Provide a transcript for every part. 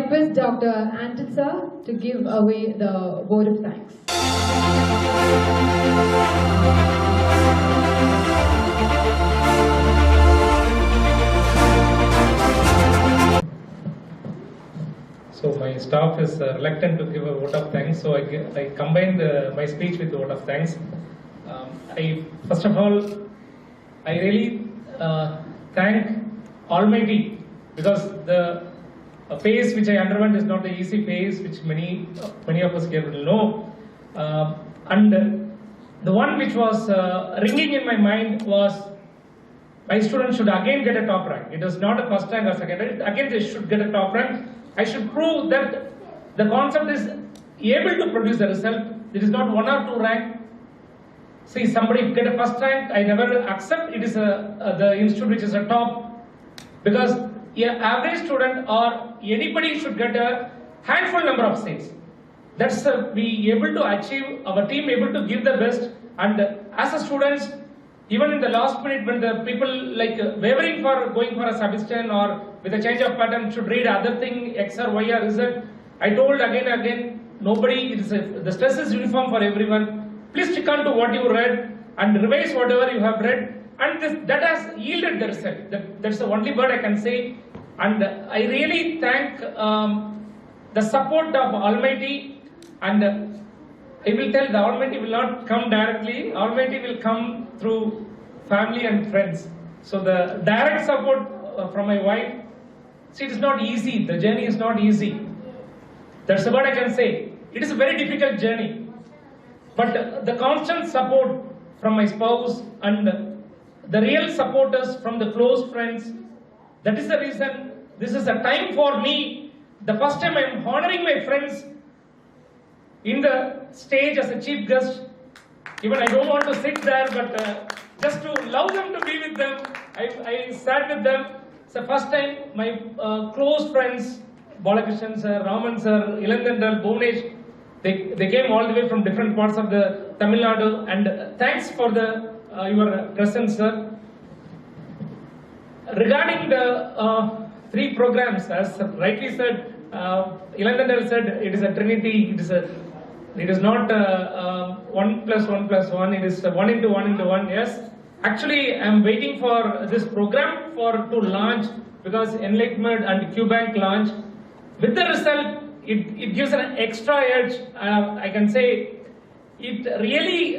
request Dr. Antan sir to give away the vote of thanks. So my staff is reluctant to give a vote of thanks, so I combined my speech with the vote of thanks. First of all, I really thank Almighty, because the phase which I underwent is not the easy phase, which many of us here will know. And the one which was ringing in my mind was, my students should again get a top rank. It is not a first rank or second rank. Again, they should get a top rank. I should prove that the Koncpt is able to produce the result. It is not 1 or 2 rank. See, somebody get a first rank, I never accept it is the institute which is a top, because an average student or anybody should get a handful number of seats. That's we able to achieve, our team able to give the best. And as a students, even in the last minute when the people like wavering for going for a submission or with a change of pattern should read other thing, X or Y or Z, I told again, nobody, the stress is uniform for everyone. Please stick on to what you read and revise whatever you have read, and that has yielded the result. That's the only word I can say. And I really thank the support of Almighty, and I will tell the Almighty will not come directly, Almighty will come through family and friends. So the direct support from my wife, see, it is not easy, the journey is not easy. That's what I can say. It is a very difficult journey. But the constant support from my spouse and the real supporters from the close friends, that is the reason this is a time for me. The first time I am honoring my friends in the stage as a chief guest. Even I don't want to sit there, but just to love them, to be with them, I sat with them. It's the first time my close friends, Balakrishnan sir, Raman sir, Ilandandal, Bhuvanesh, they came all the way from different parts of the Tamil Nadu, and thanks for your presence, sir. Regarding the 3 programs, as rightly said, Ilandandal said it is a Trinity. It is not 1 plus 1 plus 1. It is 1 into 1 into 1. Yes, actually, I am waiting for this program to launch, because Enlightenment and QBank launch. With the result, it gives an extra edge. I can say it really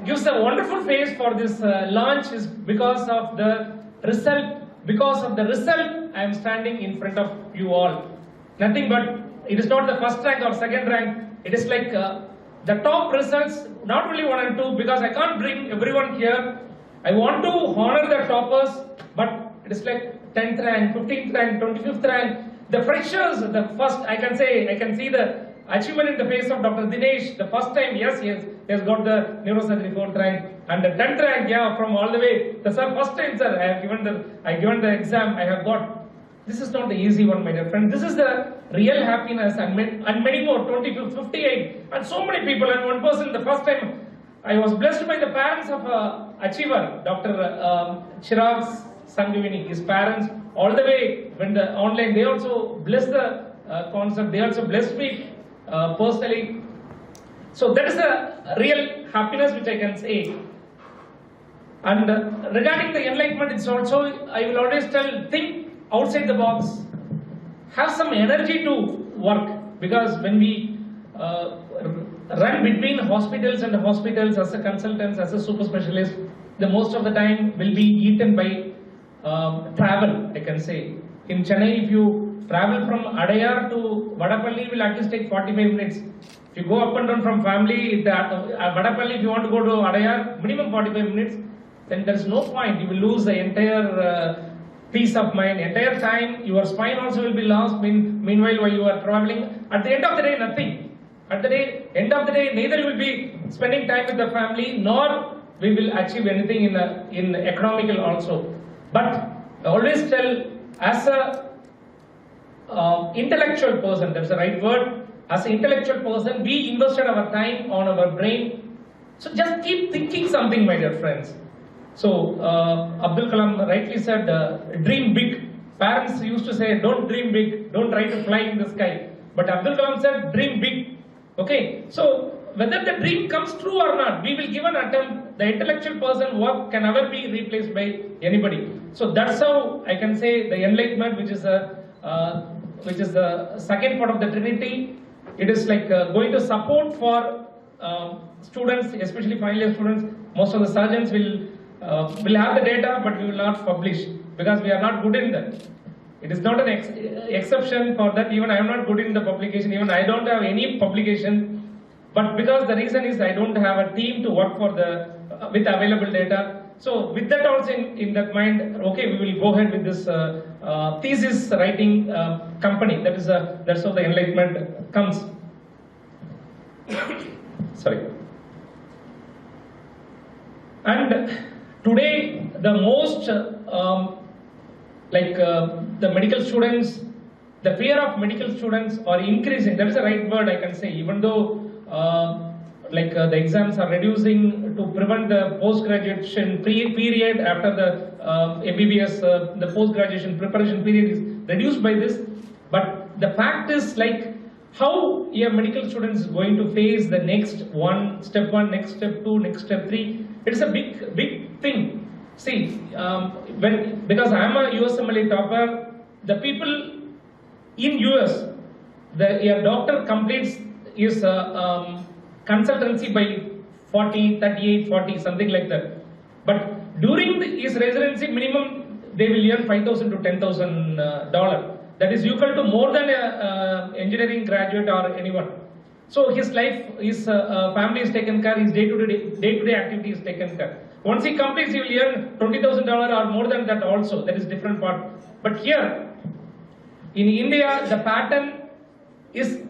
gives a wonderful phase for this launch, is because of the result. Because of the result, I am standing in front of you all. Nothing but, it is not the first rank or second rank. It is like the top results, not only 1 and 2, because I can't bring everyone here. I want to honor the toppers, but it is like 10th rank, 15th rank, 25th rank. The freshers, the first, I can see the achievement in the face of Dr. Dinesh. The first time, yes, he has got the neurosurgery 4th rank, and the 10th rank, yeah, from all the way. The sir, first time, sir, I have given the exam, I have got. This is not the easy one, my dear friend. This is the real happiness, and many more, 25, 58, and so many people. And one person, the first time, I was blessed by the parents of achiever, Dr. Chirag's Sanghavini, his parents, all the way when the online, they also blessed the Koncpt, they also blessed me personally. So that is a real happiness which I can say. And regarding the enlightenment, it's also, I will always tell, think outside the box, have some energy to work, because when we run between hospitals and hospitals as a consultant, as a super specialist, the most of the time will be eaten by travel, I can say. In Chennai, if you travel from Adayar to Vadapalli, will at least take 45 minutes. If you go up and down from family, Vadapalli, if you want to go to Adayar, minimum 45 minutes, then there is no point. You will lose the entire peace of mind, entire time. Your spine also will be lost. Meanwhile, while you are traveling, at the end of the day, nothing. At the end of the day, neither you will be spending time with the family, nor we will achieve anything in economical also. But I always tell, as a intellectual person, that's the right word, as an intellectual person, we invested our time on our brain. So just keep thinking something, my dear friends. So Abdul Kalam rightly said, dream big. parents used to say, don't dream big, don't try to fly in the sky. But Abdul Kalam said, dream big. Okay, so whether the dream comes true or not, we will give an attempt. The intellectual person work can never be replaced by anybody. So that's how I can say the enlightenment, which is the second part of the Trinity. It is like going to support for students, especially final year students. Most of the surgeons will have the data, but we will not publish because we are not good in that. It is not an exception for that. Even I am not good in the publication. Even I don't have any publication. But because the reason is I don't have a team to work for the with available data. So with that also in that mind, okay, we will go ahead with this thesis writing company. That's how the enlightenment comes. Sorry. And today the most the medical students, the fear of medical students are increasing. That is the right word I can say. Even though the exams are reducing to prevent the post-graduation period after the MBBS, the post-graduation preparation period is reduced by this. But the fact is like how a medical student is going to face the next step one, next step two, next step three. It's a big thing. See, because I am a USMLE topper, the people in US, a doctor completes his consultancy by 40, 38, 40, something like that. But during his residency, minimum they will earn $5,000 to $10,000. That is equal to more than an engineering graduate or anyone. So his life, his family is taken care, his day-to-day activity is taken care. Once he completes, he will earn $20,000 or more than that also. That is different part. But here, in India, the pattern is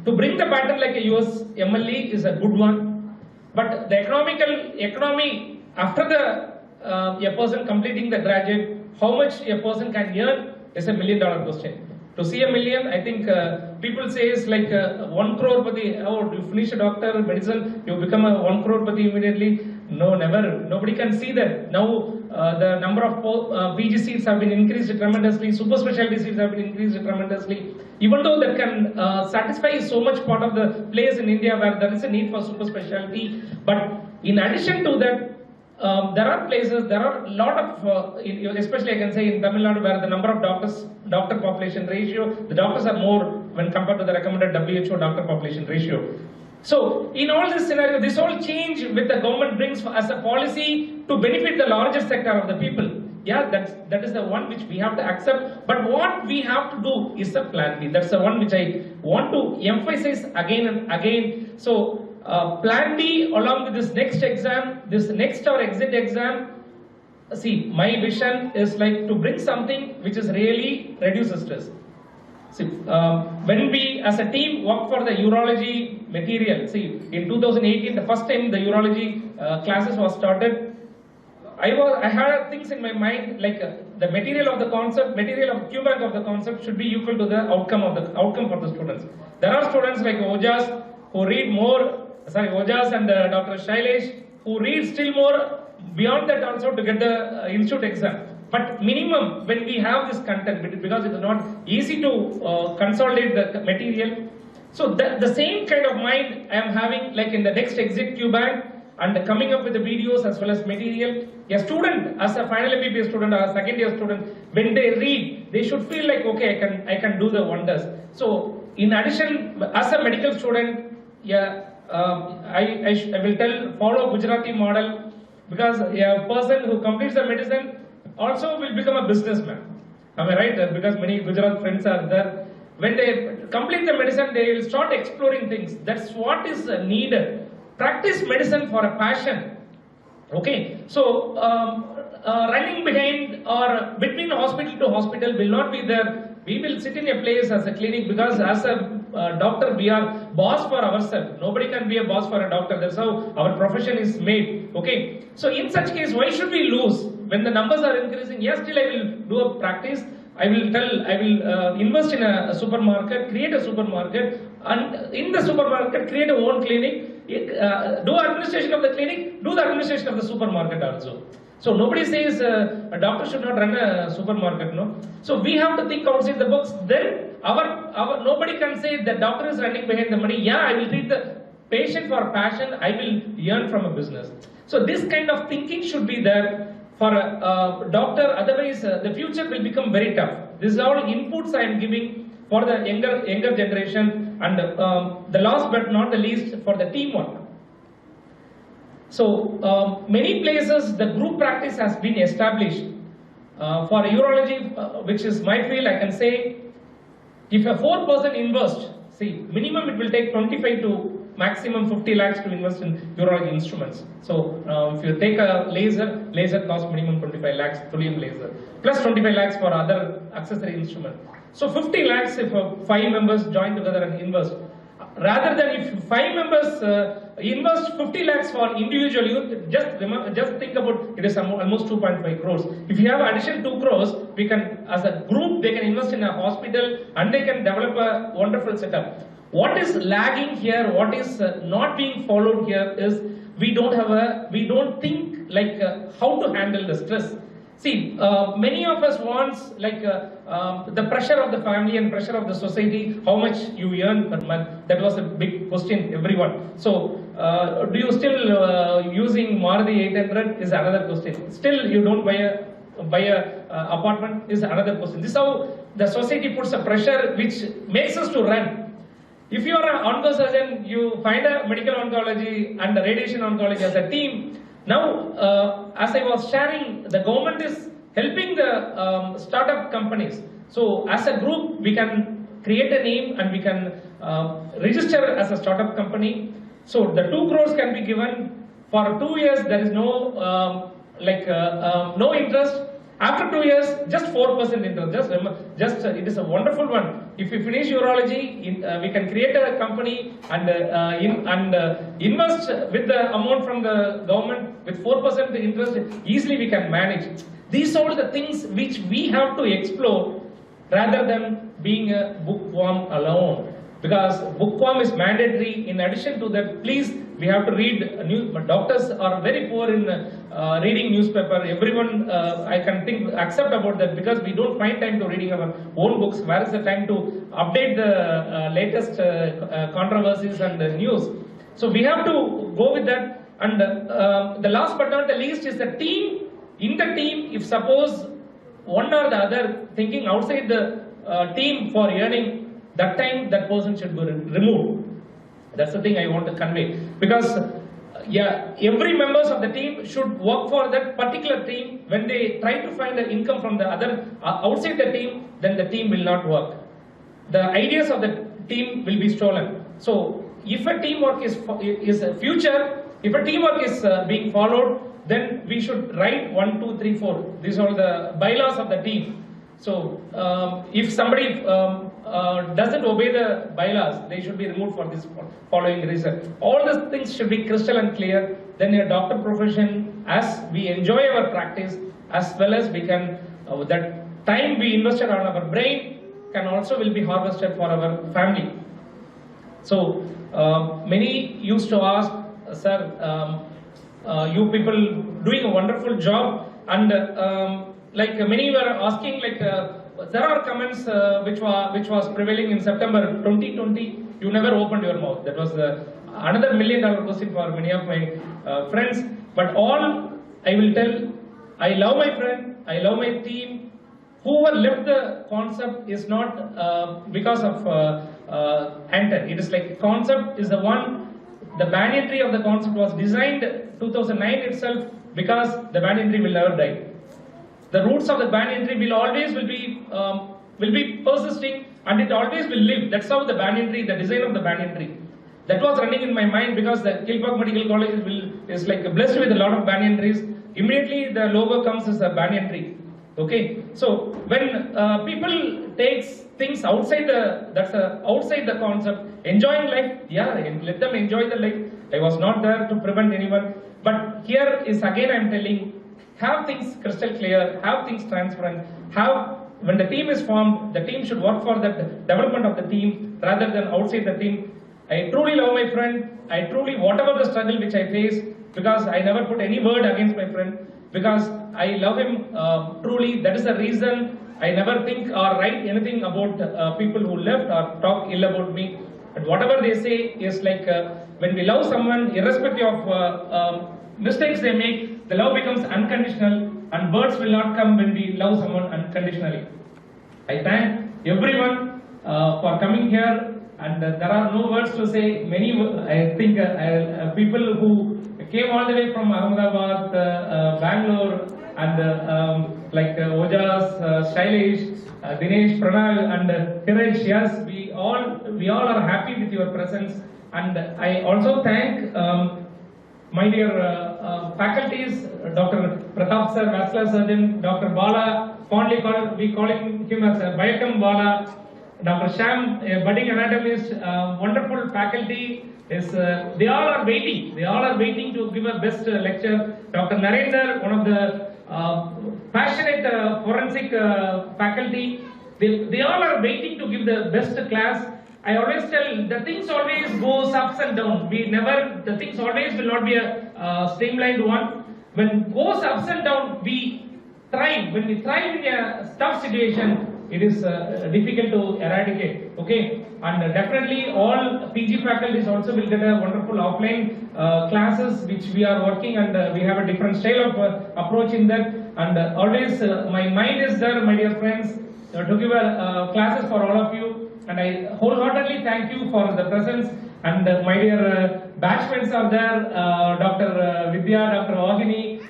to bring the pattern like a US MLE is a good one. But the economy after the a person completing the graduate, how much a person can earn is $1 million question. To see $1 million, I think people say it's like 1 crore pati. Oh, you finish a doctor medicine, you become a 1 crore pati immediately. No, never. Nobody can see that. Now the number of PG seats have been increased tremendously. Super specialty seats have been increased tremendously. Even though that can satisfy so much part of the place in India where there is a need for super specialty, but in addition to that, there are places, there are a lot of, especially I can say in Tamil Nadu, where the number of doctor population ratio, the doctors are more when compared to the recommended WHO doctor population ratio. So in all this scenario, this all change with the government brings as a policy to benefit the larger sector of the people. Yeah, that is the one which we have to accept. But what we have to do is a plan B. That's the one which I want to emphasize again and again. So plan B along with this next exam, this next or exit exam. See, my vision is like to bring something which is really reduces stress. See, when we as a team work for the urology material, see, in 2018, the first time the urology classes was started, I had things in my mind like the material of the concept, material of Kumar of the concept should be equal to the outcome for the students. There are students like Ojas who read more, Ojas and Dr. Shailesh who read still more beyond that also to get the institute exam. But minimum when we have this content, because it is not easy to consolidate the material. So the same kind of mind I am having like in the next exit Q-Bank and coming up with the videos as well as material. A student, as a final MBBS student or a second year student, when they read, they should feel like, okay, I can do the wonders. So in addition, as a medical student, yeah, I will follow Gujarati model, because a person who completes the medicine also will become a businessman. Am I right? Because many Gujarat friends are there. When they complete the medicine, they will start exploring things. That's what is needed. Practice medicine for a passion. Okay, so running behind or between hospital to hospital will not be there. We will sit in a place as a clinic, because as a doctor we are boss for ourselves. Nobody can be a boss for a doctor. That's how our profession is made. Okay, so in such case, why should we lose? When the numbers are increasing, yes, still I will do a practice. I will invest in a supermarket, create a supermarket, and in the supermarket create a own clinic. do administration of the clinic, do the administration of the supermarket also. So nobody says a doctor should not run a supermarket, no. So we have to think outside the box. Then our nobody can say the doctor is running behind the money. Yeah, I will treat the patient for passion. I will earn from a business. So this kind of thinking should be there for a doctor. Otherwise, the future will become very tough. This is all inputs I am giving for the younger generation, and the last but not the least, for the teamwork. So many places the group practice has been established. For urology, which is my field, I can say if a 4% invest, see, minimum it will take 25 to maximum 50 lakhs to invest in urology instruments. So if you take a laser costs minimum 25 lakhs, thulium laser, plus 25 lakhs for other accessory instrument. So 50 lakhs if 5 members join together and invest. Rather than if 5 members invest 50 lakhs for individual youth, just think about it is almost 2.5 crores. If you have additional 2 crores, we can, as a group, they can invest in a hospital and they can develop a wonderful setup. What is lagging here, what is not being followed here is we don't think like how to handle the stress. See, many of us wants like the pressure of the family and pressure of the society, how much you earn per month. That was a big question, everyone. So, do you still using Maruti 800 is another question. Still, you don't buy a apartment is another question. This is how the society puts a pressure which makes us to run. If you are an onco-surgeon, you find a medical oncology and the radiation oncology as a team. Now, as I was sharing, the government is helping the startup companies. So, as a group, we can create a name and we can register as a startup company. So, the 2 crores can be given for 2 years. There is no no interest. After 2 years, just 4% interest. It is a wonderful one. If we finish urology, we can create a company and invest with the amount from the government with 4% interest. Easily we can manage. These are the things which we have to explore rather than being a bookworm alone. Because bookworm is mandatory. In addition to that, please, we have to read news. But doctors are very poor in reading newspaper. Everyone, I can accept about that, because we don't find time to reading our own books. Where is the time to update the latest controversies and the news? So we have to go with that. And the last but not the least is the team. In the team, if suppose one or the other thinking outside the team for earning, that time that person should be removed. That's the thing I want to convey. Because every members of the team should work for that particular team. When they try to find the income from the other outside the team, then the team will not work. The ideas of the team will be stolen. So if a teamwork is a future, if a teamwork is being followed, then we should write 1, 2, 3, 4. These are the bylaws of the team. So if somebody doesn't obey the bylaws, they should be removed for this following reason. All these things should be crystal and clear. Then a doctor profession, as we enjoy our practice, as well as we can, that time we invested on our brain can also will be harvested for our family. So many used to ask, sir, you people doing a wonderful job, and like many were asking, like there are comments which was prevailing in September 2020. You never opened your mouth. That was another $1 million question for many of my friends. But all I will tell, I love my friend, I love my team. Whoever left the Koncpt is not because of Antan. It is like Koncpt is the one. The banyan tree of the Koncpt was designed 2009 itself, because the banyan tree will never die. The roots of the banyan tree will be persisting, and it always will live. That's how the banyan tree, the design of the banyan tree. That was running in my mind, because the Kilpauk Medical College is like blessed with a lot of banyan trees. Immediately the logo comes as a banyan tree. Okay, so when people takes things outside outside the Koncpt, enjoying life, let them enjoy the life. I was not there to prevent anyone, but here is again I am telling, have things crystal clear, have things transparent, when the team is formed, the team should work for the development of the team rather than outside the team. I truly love my friend. I truly, whatever the struggle which I face, because I never put any word against my friend, because I love him truly. That is the reason I never think or write anything about people who left or talk ill about me. But whatever they say is like when we love someone, irrespective of mistakes they make, the love becomes unconditional, and words will not come when we love someone unconditionally. I thank everyone for coming here, and there are no words to say. Many, I think, people who came all the way from Ahmedabad, Bangalore, and like Ojas, Shailesh, Dinesh, Pranal, and Uresh. Yes, we all are happy with your presence, and I also thank my dear faculties, Dr. Pratap sir, vascular surgeon, Dr. Bala, fondly we call him as Bayakam Bala, Dr. Sham, a budding anatomist, wonderful faculty. They all are waiting. They all are waiting to give a best lecture. Dr. Narendra, one of the passionate forensic faculty. They all are waiting to give the best class. I always tell, the things always goes ups and down. The things always will not be a streamlined one. When it goes ups and down, we thrive. When we thrive in a tough situation, it is difficult to eradicate. Okay, and definitely all PG faculties also will get a wonderful offline classes which we are working, and we have a different style of approach in that. And always my mind is there, my dear friends, to give classes for all of you. And I wholeheartedly thank you for the presence. And my dear batchmates are there, Dr. Vidya, Dr. Vagini.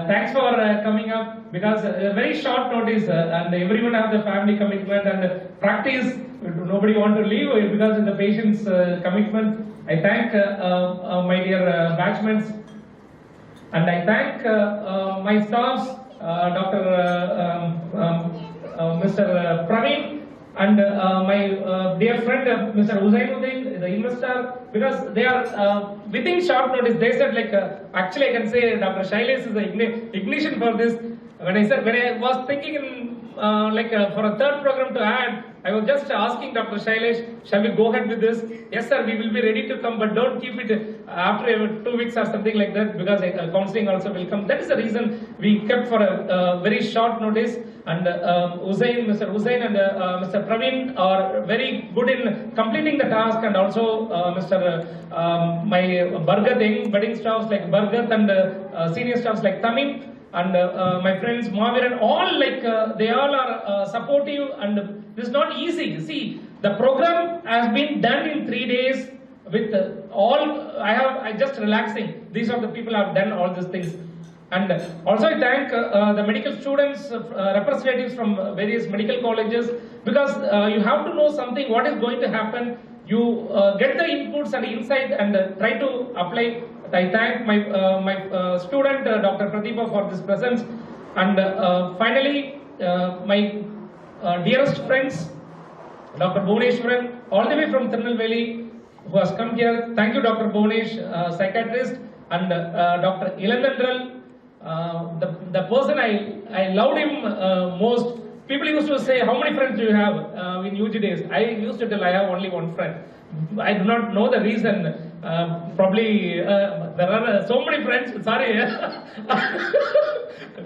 Thanks for coming up, because very short notice, and everyone has the family commitment and practice. Nobody want to leave because of the patient's commitment. I thank my dear batchmates, and I thank my staffs, Dr. Mr. Praveen, and my dear friend Mr. Husainuddin, the investor, because they are within short notice. They said like actually I can say Dr. Shailesh is the ignition for this. When I was thinking in for a third program to add, I was just asking Dr. Shailesh, shall we go ahead with this? Yes sir, we will be ready to come, but don't keep it after 2 weeks or something like that, because counseling also will come. That is the reason we kept for a very short notice. And Mr. Hussain and Mr. Praveen are very good in completing the task, and also my Bargat, budding staffs like Bargat, and senior staffs like Tamim, and my friends Mavir, and all they all are supportive, and this is not easy. See, the program has been done in 3 days with I just relaxing. These are the people who have done all these things. And also I thank the medical students, representatives from various medical colleges, because you have to know something, what is going to happen. You get the inputs and insight and try to apply. I thank my student, Dr. Pratibha, for this presence. And finally, my dearest friends, Dr. Bhuvneshwaran, all the way from Tirunelveli, who has come here. Thank you, Dr. Bhunesh, psychiatrist, and Dr. Ilandandral. The person I loved him most. People used to say, how many friends do you have in UG days? I used to tell I have only one friend. I do not know the reason. Probably there are so many friends. Sorry.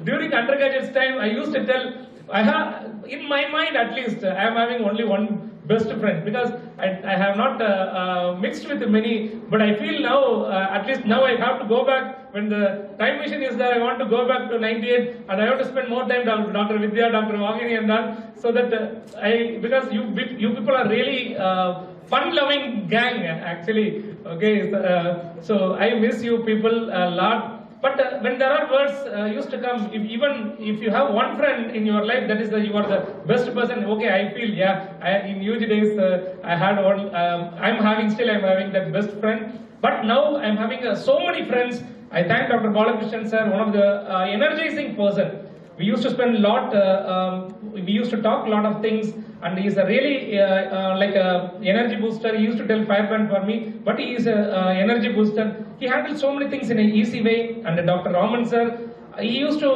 During undergraduate time, I used to tell, I have, in my mind at least, I am having only one best friend, because I have not mixed with many, but I feel now, at least now I have to go back. When the time machine is there, I want to go back to 98, and I have to spend more time with Dr. Vidya, Dr. Vagini, and that, so that because you people are really fun-loving gang, actually. Okay, so I miss you people a lot. But when there are words used to come, even if you have one friend in your life, that is you are the best person. Okay, I feel, yeah, in UG days I had one. I'm having that best friend. But now I'm having so many friends. I thank Dr. Balakrishnan sir, one of the energizing person. We used to spend a lot. We used to talk a lot of things, and he is a really like a energy booster. He used to tell firebrand for me, but he is a energy booster. He handles so many things in an easy way. And Dr. Raman sir, he used to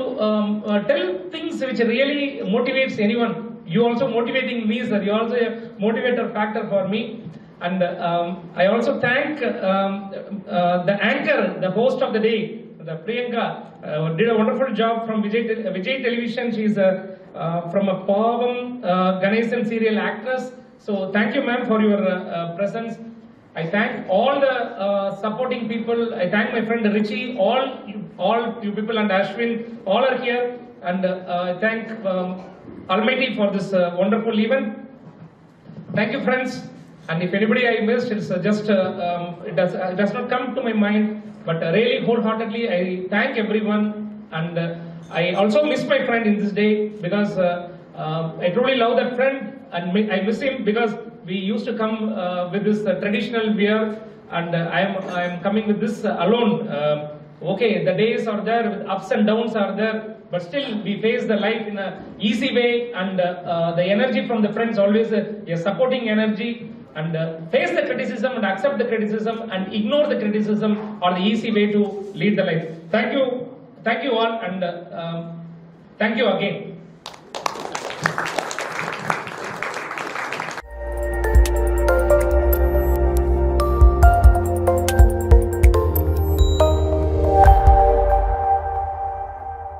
tell things which really motivates anyone. You also motivating me, sir. You also a motivator factor for me. And I also thank the anchor, the host of the day, the Priyanka, did a wonderful job from Vijay Television. She's from a Pavam Ganesan serial actress. So thank you, ma'am, for your presence. I thank all the supporting people. I thank my friend Richie, all you people, and Ashwin, all are here. And I thank Almighty for this wonderful event. Thank you, friends. And if anybody I missed, it's just it does not come to my mind. But really, wholeheartedly, I thank everyone. And I also miss my friend in this day because I truly love that friend, and I miss him because we used to come with this traditional wear, and I am coming with this alone. Okay, the days are there, with ups and downs are there, but still we face the life in an easy way, and the energy from the friends always a supporting energy, and face the criticism and accept the criticism and ignore the criticism are the easy way to lead the life. Thank you all, and thank you again.